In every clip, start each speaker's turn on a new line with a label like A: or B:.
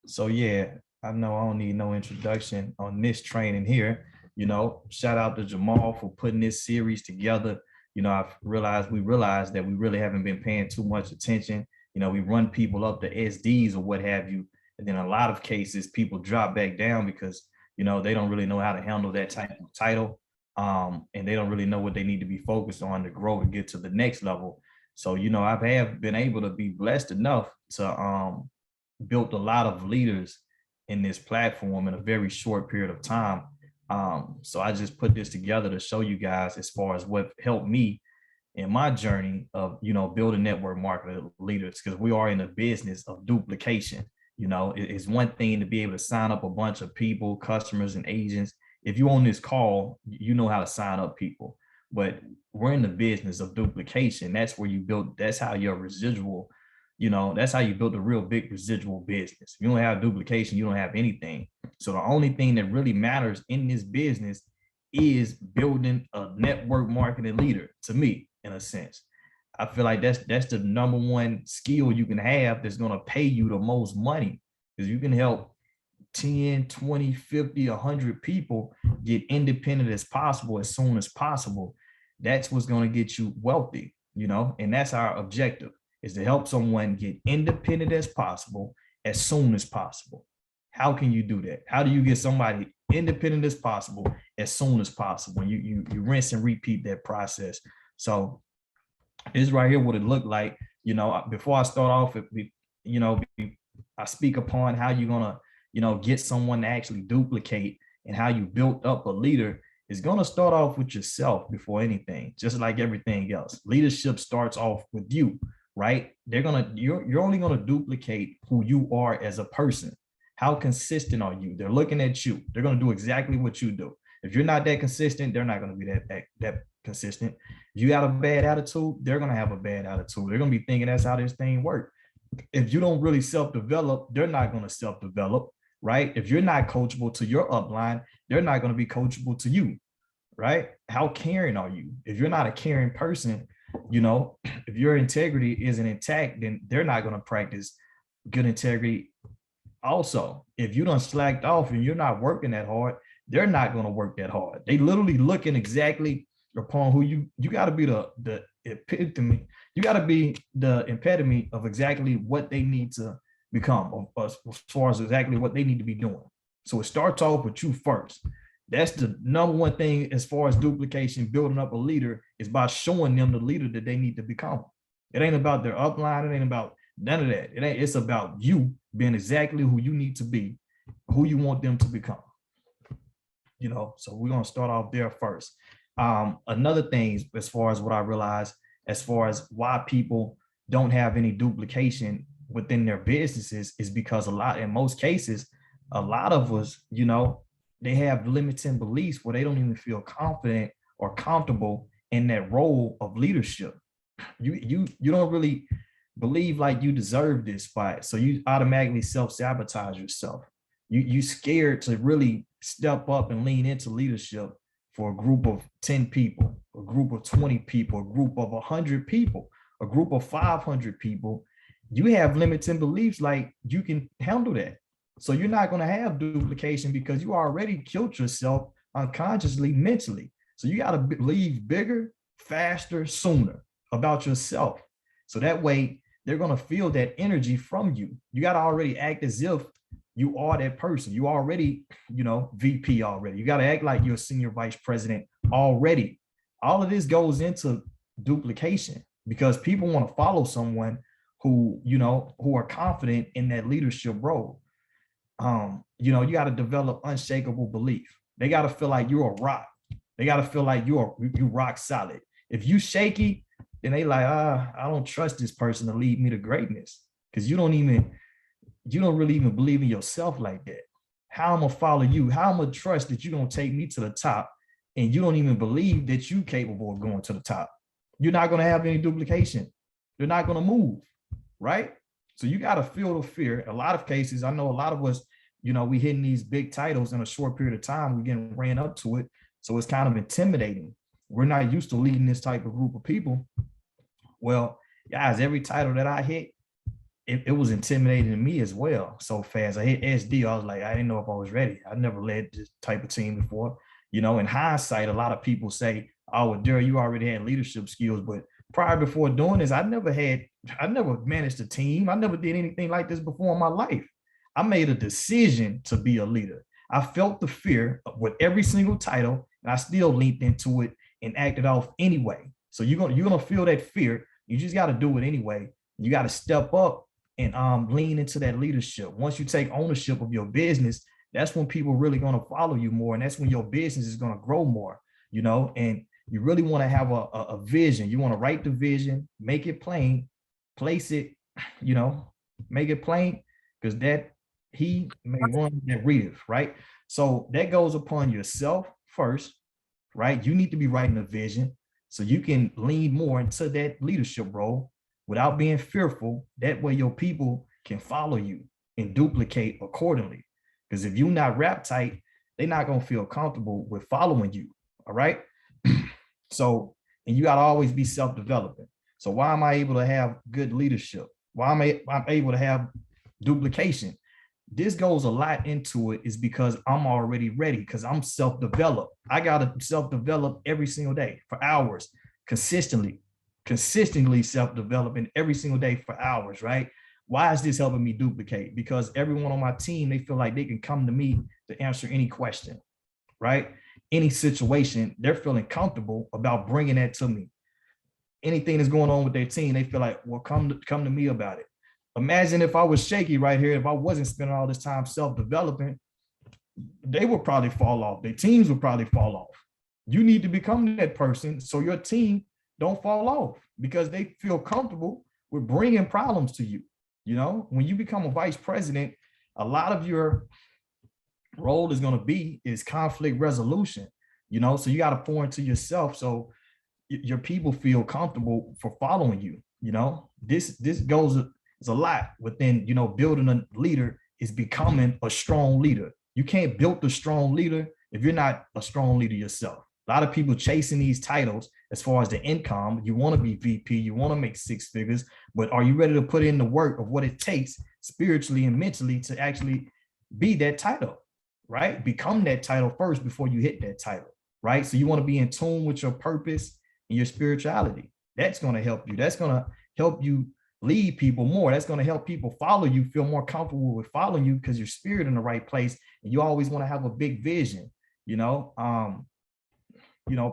A: So yeah, I know I don't need no introduction on this training here. Shout out to Jamal for putting this series together. We realized that we really haven't been paying too much attention. We run people up to SDs or what have you. And then a lot of cases, people drop back down because, they don't really know how to handle that type of title. And they don't really know what they need to be focused on to grow to get to the next level. So, I've have been able to be blessed enough to built a lot of leaders in this platform in a very short period of time. So I just put this together to show you guys as far as what helped me in my journey of building network marketing leaders, because we are in the business of duplication. It's one thing to be able to sign up a bunch of people, customers and agents. If you on this call, you know how to sign up people, but we're in the business of duplication. That's where you build, that's how your residual, that's how you build a real big residual business. If you don't have duplication, you don't have anything. So the only thing that really matters in this business is building a network marketing leader, to me, in a sense. I feel like that's the number one skill you can have that's going to pay you the most money, because you can help 10, 20, 50, 100 people get independent as possible as soon as possible. That's what's going to get you wealthy, and that's our objective, is to help someone get independent as possible as soon as possible. How can you do that? How do you get somebody independent as possible as soon as possible? You rinse and repeat that process. So this right here what it looked like. Before I start off, I speak upon how you're gonna, get someone to actually duplicate, and how you built up a leader is gonna start off with yourself before anything, just like everything else. Leadership starts off with you, right? You're only gonna duplicate who you are as a person. How consistent are you? They're looking at you. They're gonna do exactly what you do. If you're not that consistent, they're not gonna be that consistent. If you got a bad attitude, they're gonna have a bad attitude. They're gonna be thinking that's how this thing works. If you don't really self-develop, they're not gonna self-develop, right? If you're not coachable to your upline, they're not gonna be coachable to you, right? How caring are you? If you're not a caring person, if your integrity isn't intact, then they're not gonna practice good integrity. Also, if you don't slacked off and you're not working that hard, they're not going to work that hard. They literally looking exactly upon who you got to be the epitome. You got to be the epitome of exactly what they need to become, as far as exactly what they need to be doing. So it starts off with you first. That's the number one thing as far as duplication, building up a leader, is by showing them the leader that they need to become. It ain't about their upline. It ain't about none of that. It's about you being exactly who you need to be, who you want them to become. So we're gonna start off there first. Another thing, as far as what I realized, as far as why people don't have any duplication within their businesses, is because in most cases, a lot of us, they have limiting beliefs where they don't even feel confident or comfortable in that role of leadership. You don't really believe like you deserve this spot, so you automatically self-sabotage yourself. You scared to really step up and lean into leadership for a group of 10 people, a group of 20 people, a group of 100 people, a group of 500 people. You have limiting beliefs like you can handle that. So you're not going to have duplication because you already killed yourself unconsciously, mentally. So you got to believe bigger, faster, sooner about yourself. So that way they're going to feel that energy from you. You got to already act as if you are that person. You already, VP already. You got to act like you're a senior vice president already. All of this goes into duplication because people want to follow someone who are confident in that leadership role. You got to develop unshakable belief. They got to feel like you're a rock. They got to feel like you rock solid. If you shaky, then they like, I don't trust this person to lead me to greatness, because you don't really even believe in yourself like that. How I'm gonna follow you? How I'm gonna trust that you're gonna take me to the top, and you don't even believe that you're capable of going to the top? You're not gonna have any duplication. They're not gonna move, right? So you gotta feel the fear. A lot of cases, I know a lot of us, we hitting these big titles in a short period of time. We're getting ran up to it, so it's kind of intimidating. We're not used to leading this type of group of people. Well, guys, every title that I hit, it was intimidating to me as well so fast. I hit SD. I was like, I didn't know if I was ready. I never led this type of team before. You know, in hindsight, a lot of people say, oh, well, Darryl, you already had leadership skills. But prior before doing this, I never managed a team. I never did anything like this before in my life. I made a decision to be a leader. I felt the fear with every single title, and I still leaned into it and acted off anyway. So you're gonna feel that fear. You just got to do it anyway. You got to step up and lean into that leadership. Once you take ownership of your business, that's when people really going to follow you more, and that's when your business is going to grow more. You know, and you really want to have a vision. You want to write the vision, make it plain, place it. You know, make it plain, because that he may run that readers, right? So that goes upon yourself first, right? You need to be writing a vision so you can lean more into that leadership role without being fearful. That way your people can follow you and duplicate accordingly. Because if you're not rap tight, they're not going to feel comfortable with following you. All right. So, and you got to always be self-developing. So why am I able to have good leadership? Why am I'm able to have duplication? This goes a lot into it is because I'm already ready, because I'm self-developed. I got to self-develop every single day for hours, consistently self-developing every single day for hours, right? Why is this helping me duplicate? Because everyone on my team, they feel like they can come to me to answer any question, right? Any situation, they're feeling comfortable about bringing that to me. Anything that's going on with their team, they feel like, well, come to me about it. Imagine if I was shaky right here, if I wasn't spending all this time self-developing, they would probably fall off. Their teams would probably fall off. You need to become that person so your team don't fall off, because they feel comfortable with bringing problems to you. You know, when you become a vice president, a lot of your role is going to be is conflict resolution, you know, so you got to pour into yourself so your people feel comfortable for following you. You know, this goes is a lot within, you know, building a leader is becoming a strong leader. You can't build a strong leader if you're not a strong leader yourself. A lot of people chasing these titles as far as the income. You want to be VP, you want to make six figures, but are you ready to put in the work of what it takes spiritually and mentally to actually be that title, right? Become that title first before you hit that title, right? So you want to be in tune with your purpose and your spirituality. That's going to help you. That's going to help you lead people more. That's going to help people follow you, feel more comfortable with following you because your spirit in the right place. And you always want to have a big vision, you know,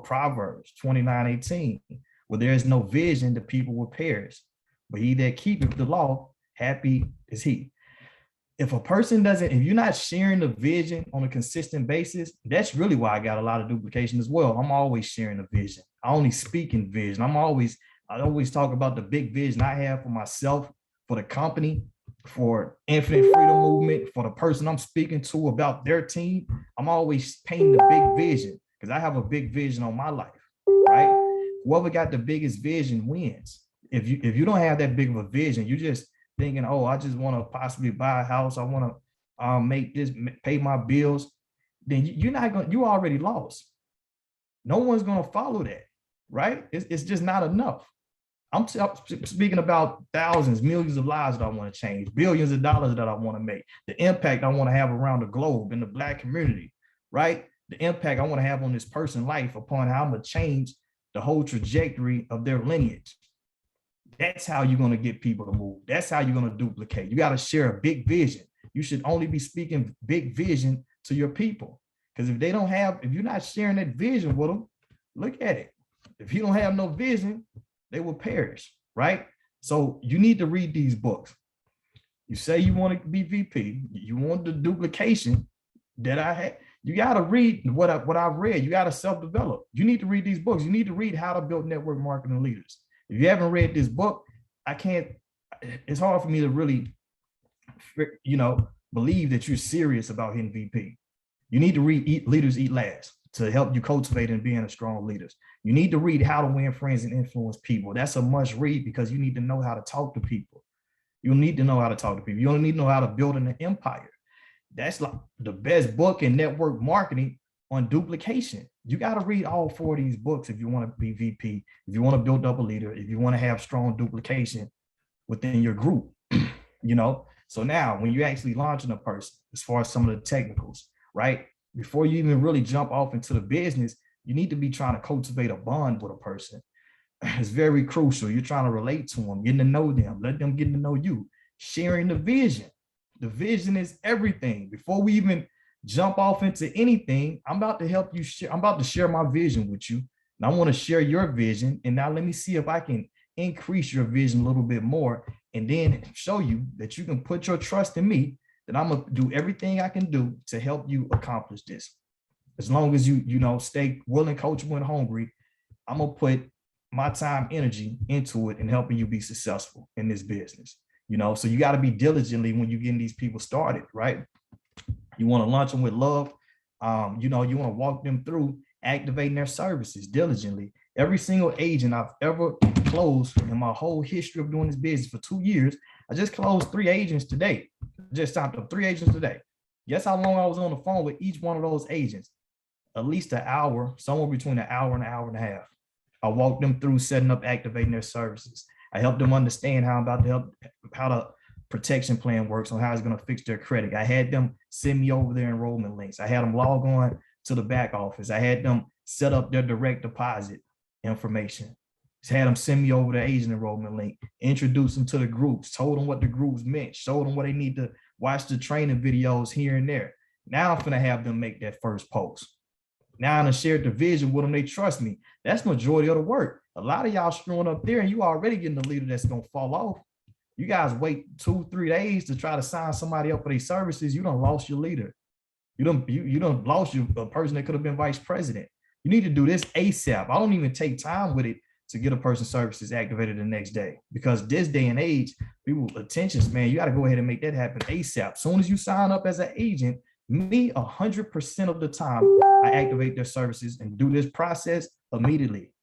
A: Proverbs 29:18, where there is no vision, the people will perish. But he that keepeth the law, happy is he. If a person doesn't, if you're not sharing the vision on a consistent basis, that's really why I got a lot of duplication as well. I'm always sharing the vision. I only speak in vision. I always talk about the big vision I have for myself, for the company, for Infinite Freedom Movement, for the person I'm speaking to about their team. I'm always painting the big vision because I have a big vision on my life, right? Whoever got the biggest vision wins. If you don't have that big of a vision, you just thinking, oh, I just want to possibly buy a house. I want to make this, pay my bills. Then you're not going. You already lost. No one's going to follow that, right? It's just not enough. I'm speaking about thousands, millions of lives that I want to change, billions of dollars that I want to make, the impact I want to have around the globe in the Black community, right? The impact I want to have on this person's life upon how I'm going to change the whole trajectory of their lineage. That's how you're going to get people to move. That's how you're going to duplicate. You got to share a big vision. You should only be speaking big vision to your people. Because if you're not sharing that vision with them, look at it. If you don't have no vision, they will perish, right? So you need to read these books. You say you want to be VP, you want the duplication that I had. You got to read what I've read. You got to self-develop. You need to read these books. You need to read How to Build Network Marketing Leaders. If you haven't read this book, it's hard for me to really, believe that you're serious about hitting VP. You need to read Leaders Eat Last to help you cultivate and being a strong leader. You need to read How to Win Friends and Influence People. That's a must read because you need to know how to talk to people. You need to know how to talk to people. You don't need to know how to build an empire. That's like the best book in network marketing on duplication. You got to read all 4 of these books if you want to be VP, if you want to build up a leader, if you want to have strong duplication within your group. you know. So now when you're actually launching a person, as far as some of the technicals, right? Before you even really jump off into the business, you need to be trying to cultivate a bond with a person. It's very crucial. You're trying to relate to them, getting to know them, let them get to know you, sharing the vision. The vision is everything. Before we even jump off into anything, I'm about to help you share. I'm about to share my vision with you. And I want to share your vision. And now let me see if I can increase your vision a little bit more and then show you that you can put your trust in me, that I'm going to do everything I can do to help you accomplish this. As long as you know, stay willing, coachable, and hungry, I'm going to put my time, energy into it and helping you be successful in this business. You know, so you got to be diligently when you're getting these people started, right? You want to launch them with love. You know, you want to walk them through activating their services diligently. Every single agent I've ever closed in my whole history of doing this business for 2 years, I just closed 3 agents today. Just stopped up 3 agents today. Guess how long I was on the phone with each one of those agents? At least an hour, somewhere between an hour and a half. I walked them through setting up, activating their services. I helped them understand how I'm about to help, how the protection plan works, on how it's going to fix their credit. I had them send me over their enrollment links. I had them log on to the back office. I had them set up their direct deposit information. Just had them send me over the agent enrollment link, introduce them to the groups, told them what the groups meant, showed them what they need to watch the training videos here and there. Now I'm going to have them make that first post. Now I shared the vision with them. They trust me. That's majority of the work. A lot of y'all screwing up there and you already getting a leader that's going to fall off. You guys wait 2-3 days to try to sign somebody up for these services. You done lost your leader. You done lost a person that could have been vice president. You need to do this ASAP. I don't even take time with it to get a person's services activated the next day, because this day and age, people attention span, you got to go ahead and make that happen ASAP. As soon as you sign up as an agent, me 100% of the time, I activate their services and do this process immediately.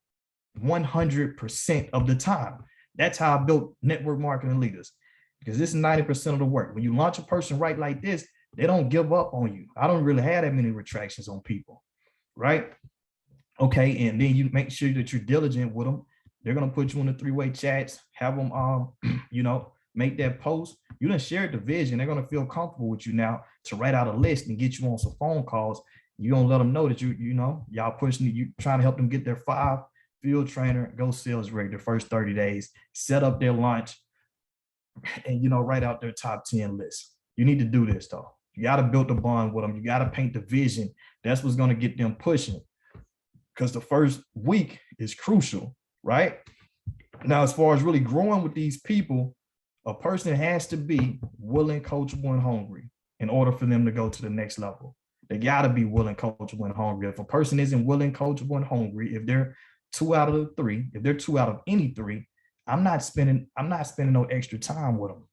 A: 100% of the time. That's how I built network marketing leaders, because this is 90% of the work. When you launch a person right like this, they don't give up on you. I don't really have that many retractions on people, right? Okay, and then you make sure that you're diligent with them. They're gonna put you in the 3-way chats, have them, you know, make that post. You done shared the vision. They're gonna feel comfortable with you now to write out a list and get you on some phone calls. You're gonna let them know that you know, y'all pushing, you trying to help them get their 5 field trainer, go sales rate the first 30 days, set up their launch, and, you know, write out their top 10 list. You need to do this though. You got to build the bond with them. You got to paint the vision. That's what's going to get them pushing, because the first week is crucial, right? Now, as far as really growing with these people, a person has to be willing, coachable, and hungry in order for them to go to the next level. They got to be willing, coachable, and hungry. If a person isn't willing, coachable, and hungry, if they're 2 out of the 3, if they're 2 out of any 3, I'm not spending no extra time with them.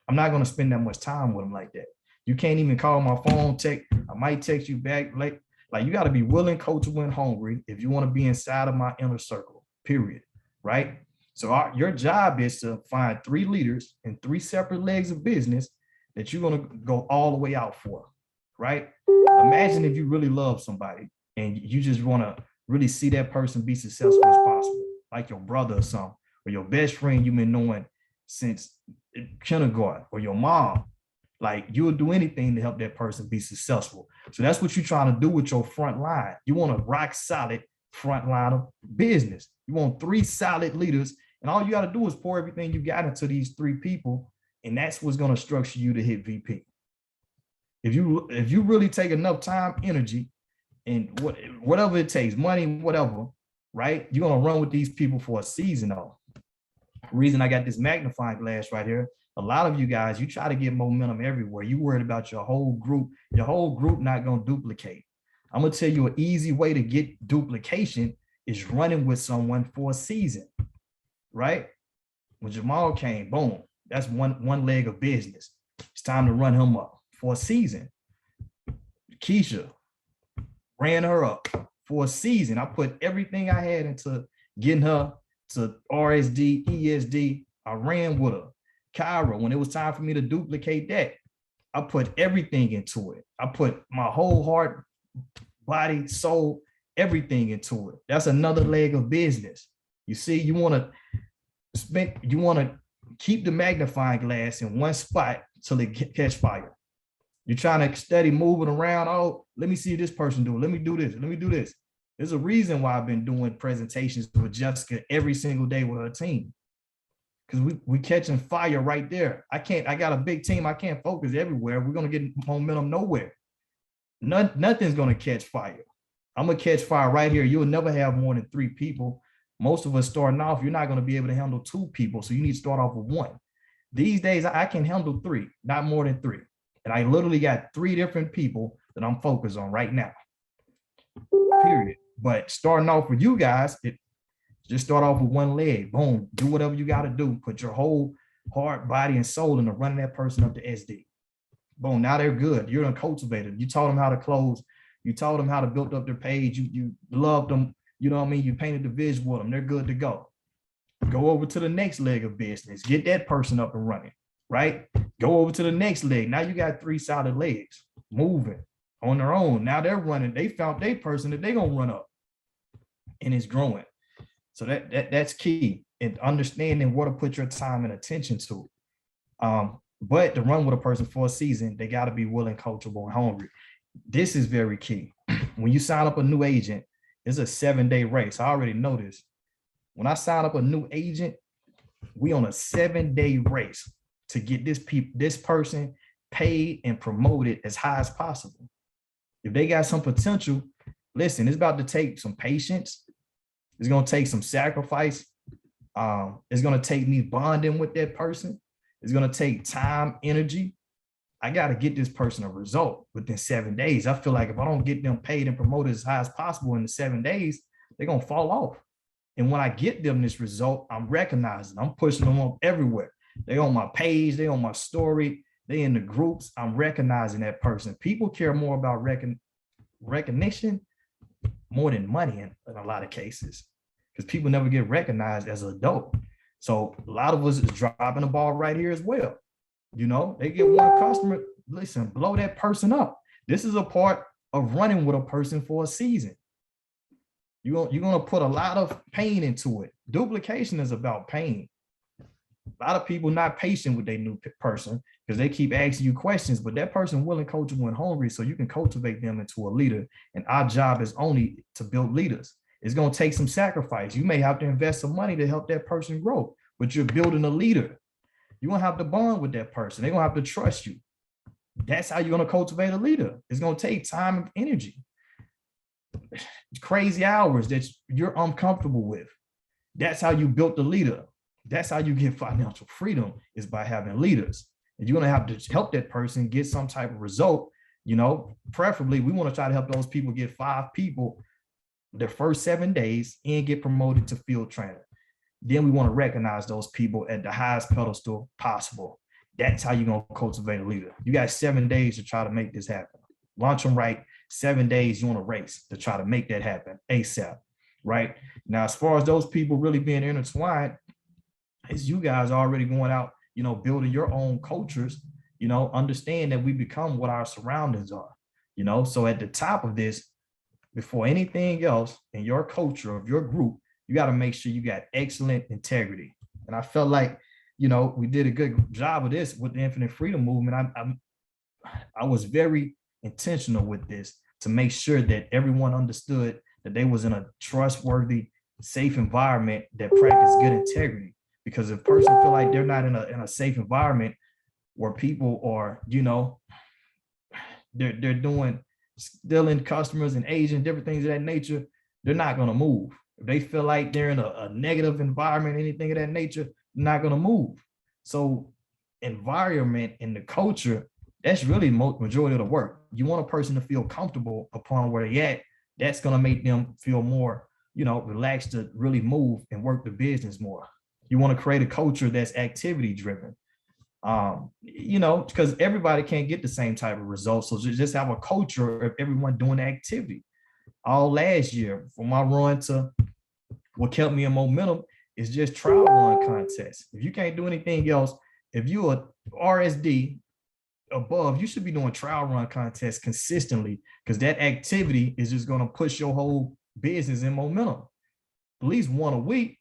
A: I'm not going to spend that much time with them like that. You can't even call my phone, text. I might text you back. Like you got to be willing, coachable, and hungry if you want to be inside of my inner circle, period. Right? So your job is to find 3 leaders and 3 separate legs of business that you're going to go all the way out for. Right? Imagine if you really love somebody and you just want to really see that person be successful as possible, like your brother or something, or your best friend you've been knowing since kindergarten, or your mom. Like, you'll do anything to help that person be successful. So that's what you're trying to do with your front line. You want a rock solid front line of business. You want 3 solid leaders, and all you got to do is pour everything you got into these 3 people, and that's what's going to structure you to hit VP. If you really take enough time, energy, and whatever it takes, money, whatever, right? You're going to run with these people for a season though. Reason I got this magnifying glass right here, a lot of you guys, you try to get momentum everywhere. You worried about your whole group not going to duplicate. I'm going to tell you an easy way to get duplication is running with someone for a season, right? When Jamal came, boom, that's one leg of business. It's time to run him up for a season. Keisha, ran her up for a season. I put everything I had into getting her to RSD, ESD. I ran with her. Kyra, when it was time for me to duplicate that, I put everything into it. I put my whole heart, body, soul, everything into it. That's another leg of business. You see, you want to keep the magnifying glass in one spot till it catch fire. You're trying to steady moving around. Oh, let me see this person do it. Let me do this. Let me do this. There's a reason why I've been doing presentations with Jessica every single day with her team. Because we catching fire right there. I got a big team. I can't focus everywhere. We're going to get momentum nowhere. Nothing's going to catch fire. I'm going to catch fire right here. You'll never have more than 3 people. Most of us starting off, you're not going to be able to handle 2 people. So you need to start off with 1. These days, I can handle 3, not more than 3. And I literally got 3 different people that I'm focused on right now, period. But starting off with you guys, just start off with 1 leg, boom, do whatever you got to do. Put your whole heart, body, and soul into running that person up to SD. Boom, now they're good. You're a cultivator. You taught them how to close. You taught them how to build up their page. You loved them. You know what I mean? You painted the visual with them. They're good to go. Go over to the next leg of business. Get that person up and running, right? Go over to the next leg. Now you got 3 solid legs moving on their own. Now they're running. They found their person that they're going to run up, and it's growing. So that's key in understanding what to put your time and attention to. But to run with a person for a season, they got to be willing, coachable, and hungry. This is very key. When you sign up a new agent, it's a 7-day race. I already know this. When I sign up a new agent, we on a 7-day race to get this person paid and promoted as high as possible. If they got some potential, listen, it's about to take some patience. It's going to take some sacrifice. It's going to take me bonding with that person. It's going to take time, energy. I got to get this person a result within 7 days. I feel like if I don't get them paid and promoted as high as possible in the 7 days, they're going to fall off. And when I get them this result, I'm recognizing, I'm pushing them up everywhere. They on my page, they on my story, they in the groups. I'm recognizing that person. People care more about recognition more than money in a lot of cases, because people never get recognized as an adult. So a lot of us is dropping the ball right here as well. You know, they get 1 customer, listen, blow that person up. This is a part of running with a person for a season. You're going to put a lot of pain into it. Duplication is about pain. A lot of people not patient with their new person because they keep asking you questions, but that person willing, coachable, and hungry, so you can cultivate them into a leader. And our job is only to build leaders. It's going to take some sacrifice. You may have to invest some money to help that person grow, but you're building a leader. You're going to have to bond with that person. They're going to have to trust you. That's how you're going to cultivate a leader. It's going to take time and energy. Crazy hours that you're uncomfortable with. That's how you built the leader. That's how you get financial freedom, is by having leaders. And you're going to have to help that person get some type of result. You know, preferably, we want to try to help those people get 5 people their first 7 days and get promoted to field trainer. Then we want to recognize those people at the highest pedestal possible. That's how you're going to cultivate a leader. You got 7 days to try to make this happen. Launch them right. 7 days, you want to race to try to make that happen ASAP, right? Now, as far as those people really being intertwined, is you guys already going out, you know, building your own cultures, you know, understand that we become what our surroundings are, you know? So at the top of this, before anything else in your culture of your group, you got to make sure you got excellent integrity. And I felt like, you know, we did a good job of this with the Infinite Freedom Movement. I was very intentional with this to make sure that everyone understood that they was in a trustworthy, safe environment that practiced good integrity. Because if a person feel like they're not in a safe environment where people are, you know, they're doing stealing customers and agents, different things of that nature, they're not going to move. If they feel like they're in a negative environment, anything of that nature, they're not going to move. So environment and the culture, that's really majority of the work. You want a person to feel comfortable upon where they're at. That's going to make them feel more, you know, relaxed to really move and work the business more. You want to create a culture that's activity driven. You know, because everybody can't get the same type of results. So just have a culture of everyone doing activity. All last year, from my run to what kept me in momentum is just trial run contests. If you can't do anything else, if you're a RSD above, you should be doing trial run contests consistently, because that activity is just going to push your whole business in momentum. At least 1 a week.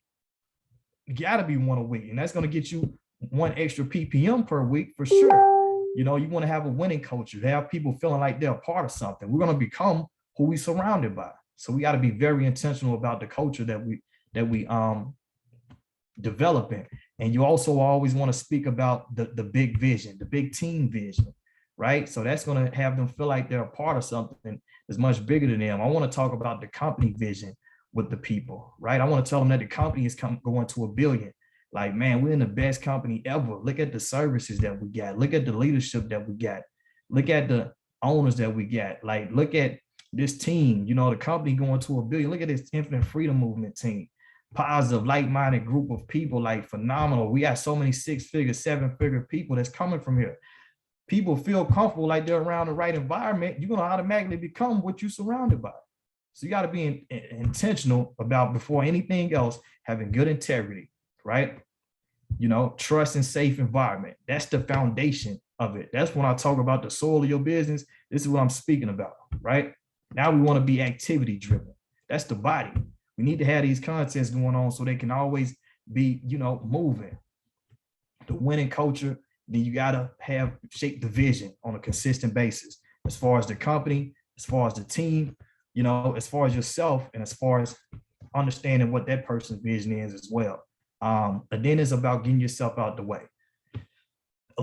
A: You got to be 1 a week, and that's going to get you one extra ppm per week for sure. You know, you want to have a winning culture, have people feeling like they're a part of something. We're going to become who we surrounded by. So we got to be very intentional about the culture that we developing. And you also always want to speak about the big vision, the big team vision, right? So that's going to have them feel like they're a part of something that's much bigger than them. I want to talk about the company vision with the people, right? I want to tell them that the company is going to $1 billion. Like, man, we're in the best company ever. Look at the services that we got. Look at the leadership that we got. Look at the owners that we got. Like, look at this team, you know, the company going to $1 billion. Look at this Infinite Freedom Movement team. Positive, like-minded group of people, like phenomenal. We got so many 6-figure, 7-figure people that's coming from here. People feel comfortable like they're around the right environment. You're going to automatically become what you're surrounded by. So you got to be intentional about, before anything else, having good integrity, right? You know, trust and safe environment. That's the foundation of it. That's when I talk about the soul of your business. This is what I'm speaking about, right? Now we want to be activity driven. That's the body. We need to have these contents going on so they can always be, you know, moving. The winning culture, then you got to shape the vision on a consistent basis, as far as the company, as far as the team, you know, as far as yourself, and as far as understanding what that person's vision is as well. And then it's about getting yourself out the way.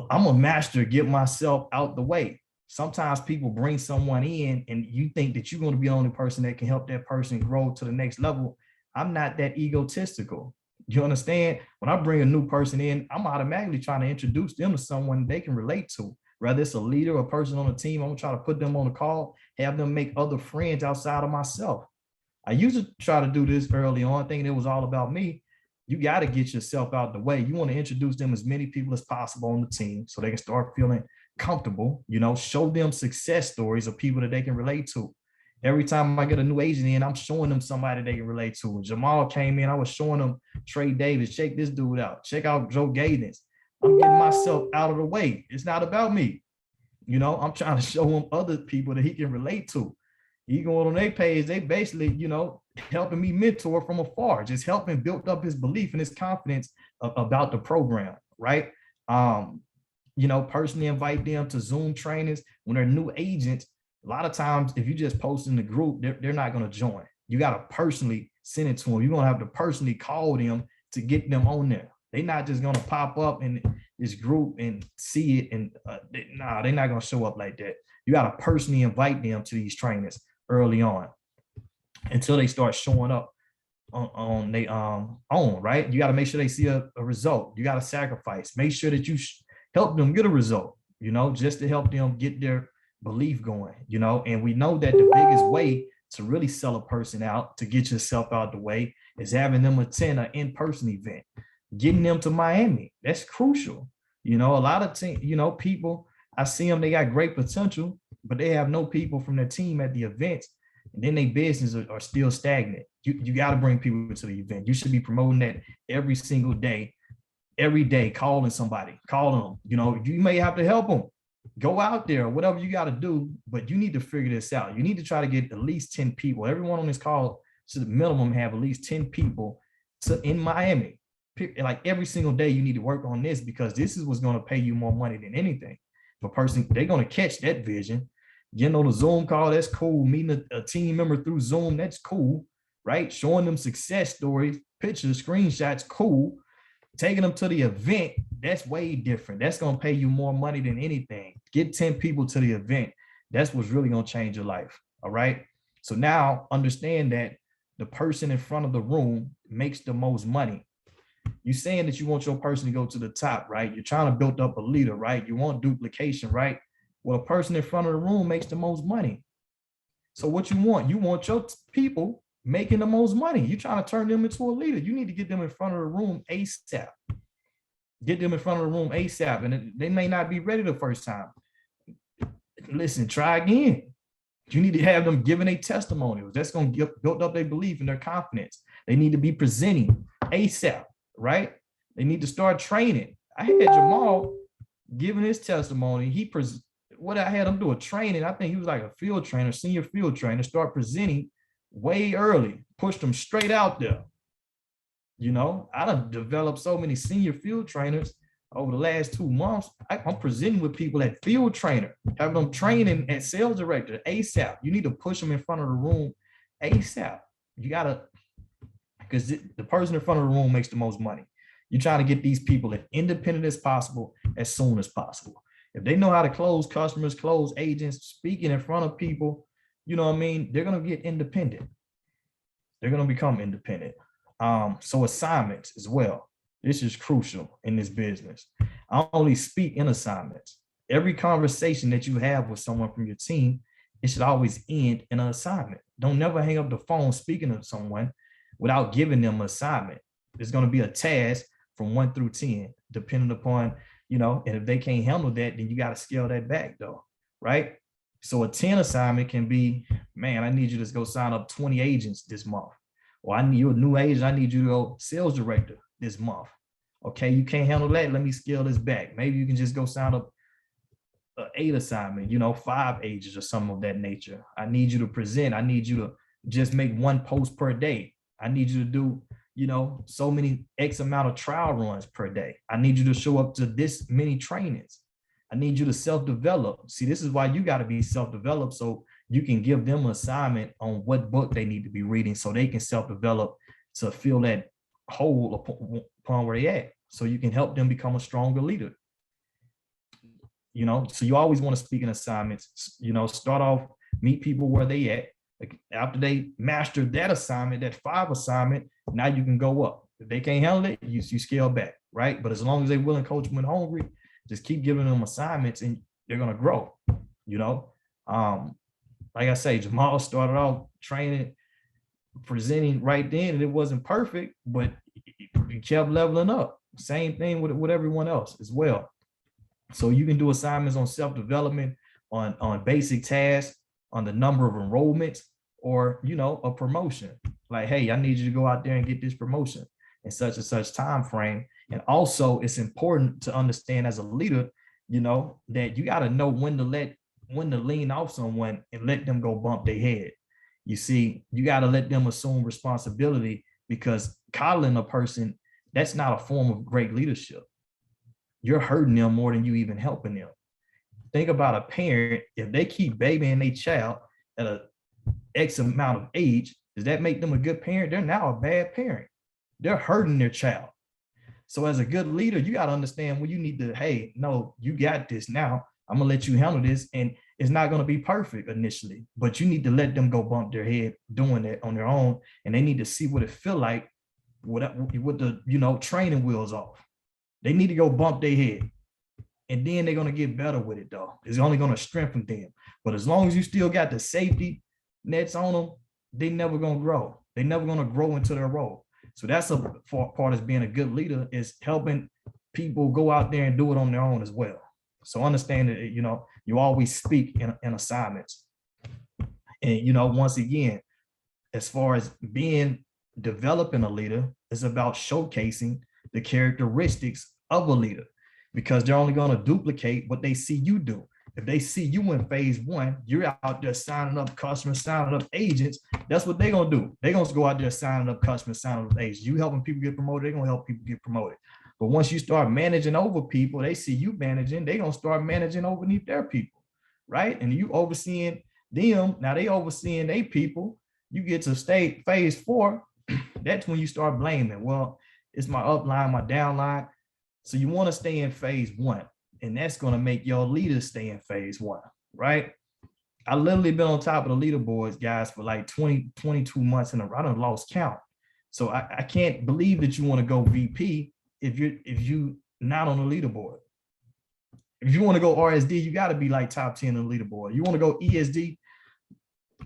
A: I'm a master, get myself out the way. Sometimes people bring someone in and you think that you're going to be the only person that can help that person grow to the next level. I'm not that egotistical. You understand? When I bring a new person in, I'm automatically trying to introduce them to someone they can relate to. Whether it's a leader or a person on the team, I'm going to try to put them on the call, have them make other friends outside of myself. I used to try to do this early on, thinking it was all about me. You got to get yourself out the way. You want to introduce them as many people as possible on the team so they can start feeling comfortable, you know, show them success stories of people that they can relate to. Every time I get a new agent in, I'm showing them somebody they can relate to. When Jamal came in, I was showing them Trey Davis. Check this dude out. Check out Joe Gaydens. I'm getting myself out of the way. It's not about me. You know, I'm trying to show him other people that he can relate to. He going on their page, they basically, you know, helping me mentor from afar, just helping build up his belief and his confidence about the program, right? You know, personally invite them to Zoom trainings when they're new agents. A lot of times, if you just post in the group, they're not going to join. You got to personally send it to them. You're going to have to personally call them to get them on there. They're not just going to pop up in this group and see it. And they're not going to show up like that. You got to personally invite them to these trainings early on until they start showing up on their own, right? You got to make sure they see a result. You got to sacrifice. Make sure that you help them get a result, you know, just to help them get their belief going, you know. And we know that the biggest way to really sell a person out, to get yourself out the way, is having them attend an in-person event, getting them to Miami. That's crucial. You know, a lot of people, I see them, they got great potential, but they have no people from their team at the events, and then their business are still stagnant. You got to bring people to the event. You should be promoting that every single day, every day, calling somebody, calling them. You know, you may have to help them. Go out there, whatever you got to do, but you need to figure this out. You need to try to get at least 10 people. Everyone on this call should at minimum have at least 10 people in Miami. Like every single day, you need to work on this, because this is what's going to pay you more money than anything. If a person, they're going to catch that vision. Getting on a Zoom call, that's cool. Meeting a team member through Zoom, that's cool, right? Showing them success stories, pictures, screenshots, cool. Taking them to the event, that's way different. That's going to pay you more money than anything. Get 10 people to the event. That's what's really going to change your life. All right. So now understand that the person in front of the room makes the most money. You're saying that you want your person to go to the top, right? You're trying to build up a leader, right? You want duplication, right? Well, a person in front of the room makes the most money. So what you want your people making the most money. You're trying to turn them into a leader. You need to get them in front of the room ASAP. Get them in front of the room ASAP. And they may not be ready the first time. Listen, try again. You need to have them giving a testimonials. That's going to build up their belief and their confidence. They need to be presenting ASAP, right? They need to start training. I had Jamal giving his testimony. What I had him do a training. I think he was like a field trainer, senior field trainer, start presenting way early, pushed them straight out there. You know, I done developed so many senior field trainers. over the last 2 months, I'm presenting with people at field trainer, having them training at sales director ASAP. You need to push them in front of the room ASAP. You gotta, because the person in front of the room makes the most money. You're trying to get these people as independent as possible, as soon as possible. If they know how to close customers, close agents, speaking in front of people, you know what I mean? They're gonna get independent. They're gonna become independent. So assignments as well. This is crucial in this business. I only speak in assignments. Every conversation that you have with someone from your team, it should always end in an assignment. Don't never hang up the phone speaking to someone without giving them an assignment. There's going to be a task from 1 through 10, depending upon, and if they can't handle that, then you got to scale that back though, right? So a 10 assignment can be, man, I need you to go sign up 20 agents this month. Or I need you a new agent, I need you to go sales director this month. Okay, you can't handle that, let me scale this back. Maybe you can just go sign up an 8 assignment, 5 agents or something of that nature. I need you to present. I need you to just make 1 post per day. I need you to do, so many X amount of trial runs per day. I need you to show up to this many trainings. I need you to self-develop. See, this is why you got to be self-developed, so you can give them an assignment on what book they need to be reading so they can self-develop to fill that hole upon where they at. So you can help them become a stronger leader. So you always want to speak in assignments, start off, meet people where they at. Like after they master that assignment, that 5 assignment, now you can go up. If they can't handle it, you scale back, right? But as long as they're willing, coach them and hungry, just keep giving them assignments and they're going to grow, like I say, Jamal started off training, presenting right then, and it wasn't perfect, but he kept leveling up. Same thing with everyone else as well. So you can do assignments on self-development, on basic tasks, on the number of enrollments, or, a promotion. Like, hey, I need you to go out there and get this promotion in such and such time frame. And also it's important to understand as a leader, that you got to know when to lean off someone and let them go bump their head. You see, you got to let them assume responsibility, because coddling a person, that's not a form of great leadership. You're hurting them more than you even helping them. Think about a parent. If they keep babying their child at a X amount of age, does that make them a good parent? They're now a bad parent. They're hurting their child. So as a good leader, you got to understand when you need to, hey, no, you got this now. I'm going to let you handle this. And it's not going to be perfect initially, but you need to let them go bump their head doing it on their own. And they need to see what it feel like with the, training wheels off. They need to go bump their head. And then they're going to get better with it, though. It's only going to strengthen them. But as long as you still got the safety nets on them, they never going to grow. They're never going to grow into their role. So that's a part of being a good leader, is helping people go out there and do it on their own as well. So understand that, you always speak in assignments. And, once again, as far as developing a leader, it's about showcasing the characteristics of a leader, because they're only going to duplicate what they see you do. If they see you in phase 1, you're out there signing up customers, signing up agents. That's what they're going to do. They're going to go out there signing up customers, signing up agents. You helping people get promoted, they're going to help people get promoted. But once you start managing over people, they see you managing, they're going to start managing underneath their people, right? And you overseeing them. Now they overseeing their people. You get to phase 4. That's when you start blaming. Well, it's my upline, my downline. So you want to stay in phase 1, and that's going to make your leaders stay in phase 1, right? I literally been on top of the leaderboards, guys, for like 22 months in a row. I done lost count. So I can't believe that you want to go VP if you not on the leaderboard. If you want to go RSD, you got to be like top 10 on the leaderboard. You want to go ESD,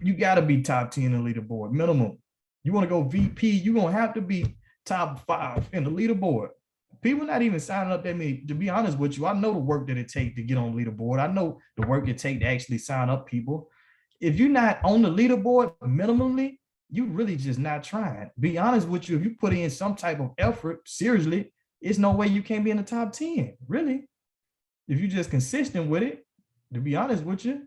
A: you got to be top 10 in the leaderboard, minimum. You want to go VP, you're going to have to be top 5 in the leaderboard. People not even signing up that many. To be honest with you, I know the work that it takes to get on the leaderboard. I know the work it takes to actually sign up people. If you're not on the leaderboard minimally, you really just not trying. Be honest with you, if you put in some type of effort, seriously, it's no way you can't be in the top 10, really. If you're just consistent with it, to be honest with you.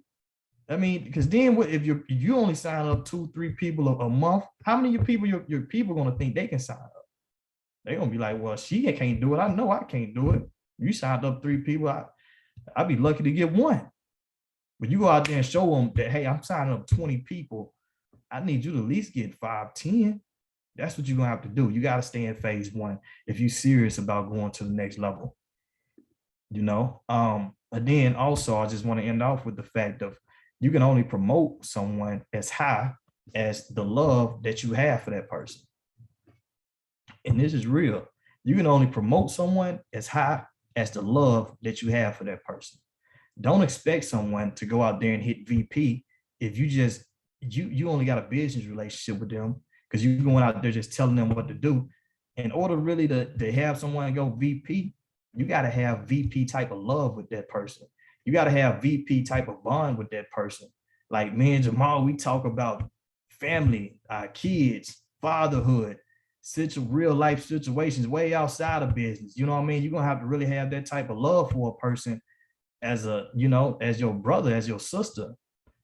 A: I mean, because then if you only sign up 2-3 people a month, how many of your people going to think they can sign up? They're going to be like, well, she can't do it. I know I can't do it. You signed up 3 people, I'd be lucky to get one. But you go out there and show them that, hey, I'm signing up 20 people. I need you to at least get 5, 10. That's what you're gonna have to do. You got to stay in phase 1 if you're serious about going to the next level. And then also I just want to end off with the fact of you can only promote someone as high as the love that you have for that person. And this is real. You can only promote someone as high as the love that you have for that person. Don't expect someone to go out there and hit VP if you only got a business relationship with them, because you're going out there just telling them what to do. In order really to have someone go VP, you got to have VP type of love with that person. You got to have VP type of bond with that person. Like me and Jamal, we talk about family, kids, fatherhood, real life situations way outside of business. You know what I mean? You're gonna have to really have that type of love for a person as as your brother, as your sister.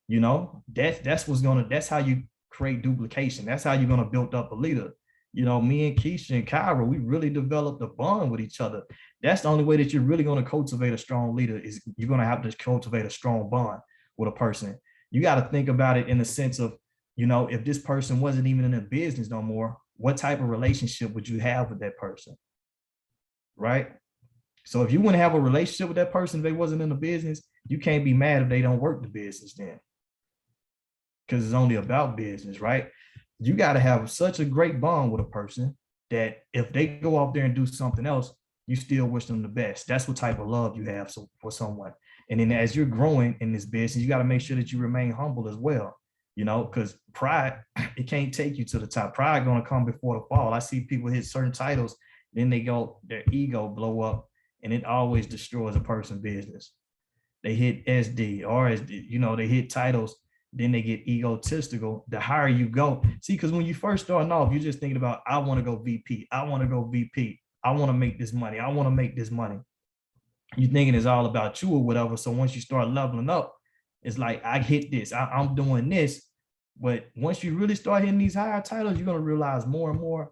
A: That's how you create duplication. That's how you're gonna build up a leader. Me and Keisha and Kyra, we really developed a bond with each other. That's the only way that you're really going to cultivate a strong leader, is you're going to have to cultivate a strong bond with a person. You got to think about it in the sense of, if this person wasn't even in a business no more, what type of relationship would you have with that person? Right? So if you wouldn't have a relationship with that person if they wasn't in the business, you can't be mad if they don't work the business then, because it's only about business, right? You got to have such a great bond with a person that if they go off there and do something else, you still wish them the best. That's what type of love you have for someone. And then as you're growing in this business, you got to make sure that you remain humble as well, because pride, it can't take you to the top. Pride going to come before the fall. I see people hit certain titles, then their ego blow up, and it always destroys a person's business. They hit SD, RSD, they hit titles, then they get egotistical. The higher you go, see, because when you first starting off, you're just thinking about, I want to go VP, I want to go VP, I want to make this money, I want to make this money. You're thinking it's all about you or whatever. So once you start leveling up, it's like, I hit this, I'm doing this. But once you really start hitting these higher titles, you're going to realize more and more,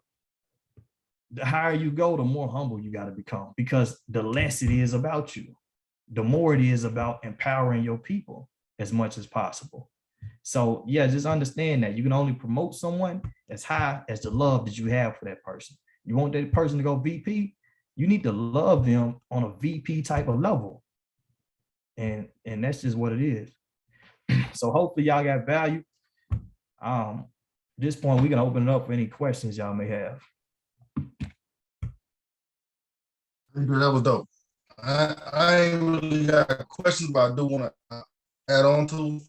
A: the higher you go, the more humble you got to become, because the less it is about you, the more it is about empowering your people as much as possible. So yeah, just understand that you can only promote someone as high as the love that you have for that person. You want that person to go VP, you need to love them on a VP type of level. And that's just what it is. So hopefully y'all got value. At this point, we can open it up for any questions y'all may have.
B: That was dope. I ain't really got questions, but I do want to add on to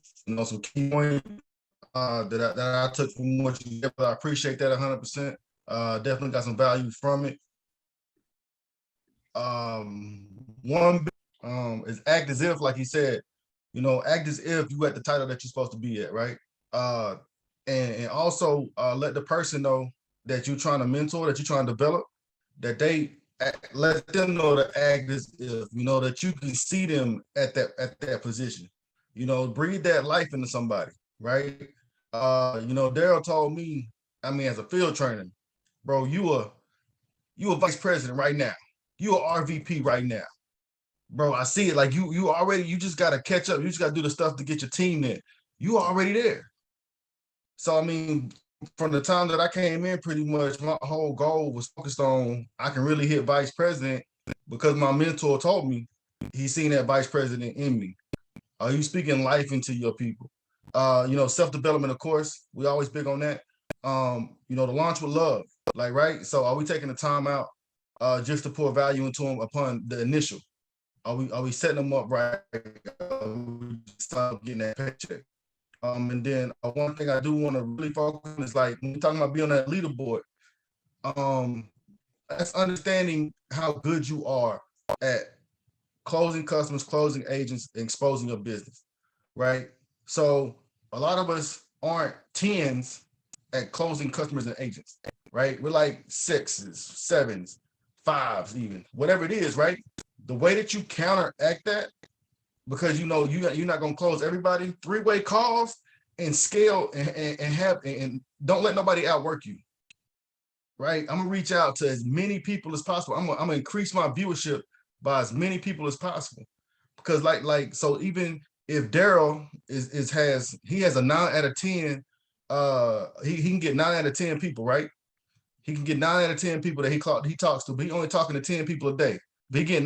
B: some key points that I took from what you did. I appreciate that 100%. Definitely got some value from it. One is act as if, like he said, act as if you at the title that you're supposed to be at, right? And also let the person know that you're trying to mentor, that you're trying to develop, that they let them know to act as if, that you can see them at that position. Breathe that life into somebody, right? Darryl told me, as a field trainer, bro, you a vice president right now. You a RVP right now. Bro, I see it. Like you just gotta catch up. You just gotta do the stuff to get your team there. You already there. So from the time that I came in, pretty much my whole goal was focused on, I can really hit vice president, because my mentor told me he seen that vice president in me. Are you speaking life into your people? Self-development, of course, we always big on that. The launch with love, right? So are we taking the time out just to pour value into them upon the initial? Are we setting them up right? Getting that paycheck. And then one thing I do want to really focus on is, like, when we're talking about being on that leaderboard, that's understanding how good you are at closing customers, closing agents, and exposing your business, right? So a lot of us aren't 10s at closing customers and agents, right? We're like 6s, 7s, 5s, even, whatever it is, right? The way that you counteract that, because you're not going to close everybody, 3-way calls and scale and don't let nobody outwork you, right? I'm going to reach out to as many people as possible. I'm going to increase my viewership by as many people as possible. Because so even if Darryl has a 9 out of 10, he can get 9 out of 10 people, right? He can get 9 out of 10 people that he talks to, but he only talking to 10 people a day. But he getting 9